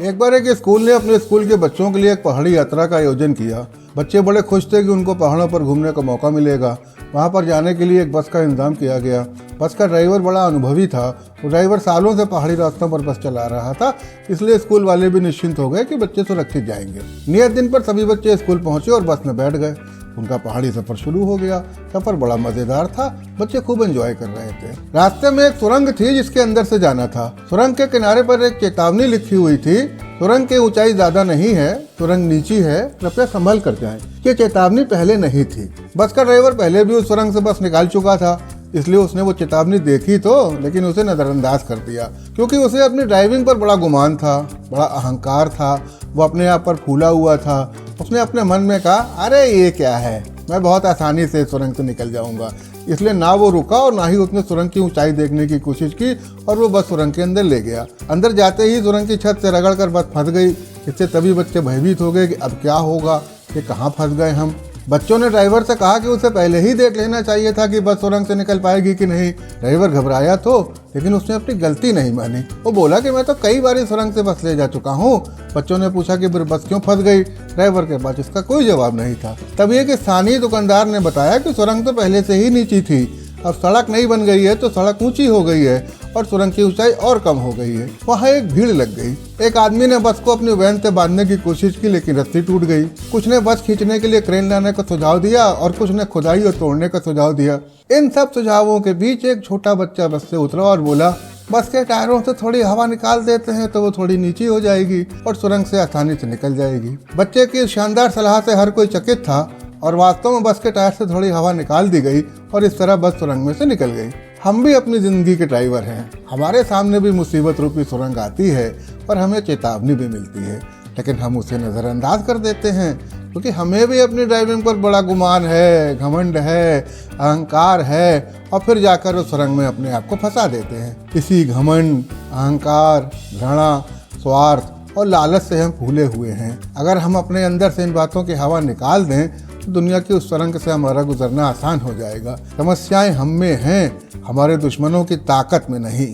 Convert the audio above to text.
एक बार एक स्कूल ने अपने स्कूल के बच्चों के लिए एक पहाड़ी यात्रा का आयोजन किया। बच्चे बड़े खुश थे कि उनको पहाड़ों पर घूमने का मौका मिलेगा। वहाँ पर जाने के लिए एक बस का इंतजाम किया गया। बस का ड्राइवर बड़ा अनुभवी था। वो ड्राइवर सालों से पहाड़ी रास्तों पर बस चला रहा था, इसलिए स्कूल वाले भी निश्चिंत हो गए कि बच्चे सुरक्षित जाएंगे। नियत दिन पर सभी बच्चे स्कूल पहुंचे और बस में बैठ गए। उनका पहाड़ी सफर शुरू हो गया। सफर बड़ा मजेदार था। बच्चे खूब एंजॉय कर रहे थे। रास्ते में एक सुरंग थी जिसके अंदर से जाना था। सुरंग के किनारे पर एक चेतावनी लिखी हुई थी, सुरंग की ऊंचाई ज्यादा नहीं है, सुरंग नीची है, कृपया संभल कर जाएं। ये चेतावनी पहले नहीं थी। बस का ड्राइवर पहले भी उस सुरंग से बस निकाल चुका था, इसलिए उसने वो चेतावनी देखी तो, लेकिन उसे नजरअंदाज कर दिया, क्योंकि उसे अपनी ड्राइविंग पर बड़ा गुमान था, बड़ा अहंकार था। वो अपने आप पर फूला हुआ था। उसने अपने मन में कहा, अरे ये क्या है, मैं बहुत आसानी से सुरंग से निकल जाऊंगा। इसलिए ना वो रुका और ना ही उसने सुरंग की ऊंचाई देखने की कोशिश की और वो बस सुरंग के अंदर ले गया। अंदर जाते ही सुरंग की छत से रगड़कर बस फंस गई। इससे तभी बच्चे भयभीत हो गए कि अब क्या होगा, ये कहाँ फंस गए हम। बच्चों ने ड्राइवर से कहा कि उसे पहले ही देख लेना चाहिए था कि बस सुरंग से निकल पाएगी कि नहीं। ड्राइवर घबराया तो, लेकिन उसने अपनी गलती नहीं मानी। वो बोला कि मैं तो कई बार इस सुरंग से बस ले जा चुका हूँ। बच्चों ने पूछा कि फिर बस क्यों फंस गई। ड्राइवर के पास इसका कोई जवाब नहीं था। तब एक स्थानीय दुकानदार ने बताया कि सुरंग तो पहले से ही नीची थी, अब सड़क नहीं बन गई है तो सड़क ऊंची हो गई है और सुरंग की ऊंचाई और कम हो गई है। वहाँ एक भीड़ लग गई। एक आदमी ने बस को अपनी वैन से बांधने की कोशिश की, लेकिन रस्सी टूट गई। कुछ ने बस खींचने के लिए क्रेन लाने का सुझाव दिया और कुछ ने खुदाई और तोड़ने का सुझाव दिया। इन सब सुझावों के बीच एक छोटा बच्चा बस से उतरा और बोला, बस के टायरों से थोड़ी हवा निकाल देते हैं तो वो थोड़ी नीची हो जाएगी और सुरंग से आसानी से निकल जाएगी। बच्चे की शानदार सलाह से हर कोई चकित था और वास्तव में बस के टायर से थोड़ी हवा निकाल दी गई और इस तरह बस सुरंग में से निकल गई। हम भी अपनी जिंदगी के ड्राइवर हैं। हमारे सामने भी मुसीबत रूपी सुरंग आती है और हमें चेतावनी भी मिलती है, लेकिन हम उसे नज़रअंदाज कर देते हैं, क्योंकि हमें भी अपनी ड्राइविंग पर बड़ा गुमान है, घमंड है, अहंकार है, और फिर जाकर उस सुरंग में अपने आप को फंसा देते हैं। इसी घमंड, अहंकार, घृणा, स्वार्थ और लालच से हम फूले हुए हैं। अगर हम अपने अंदर से इन बातों की हवा निकाल दें तो दुनिया की उस सुरंग से हमारा गुजरना आसान हो जाएगा। समस्याएं हम में हैं, हमारे दुश्मनों की ताकत में नहीं।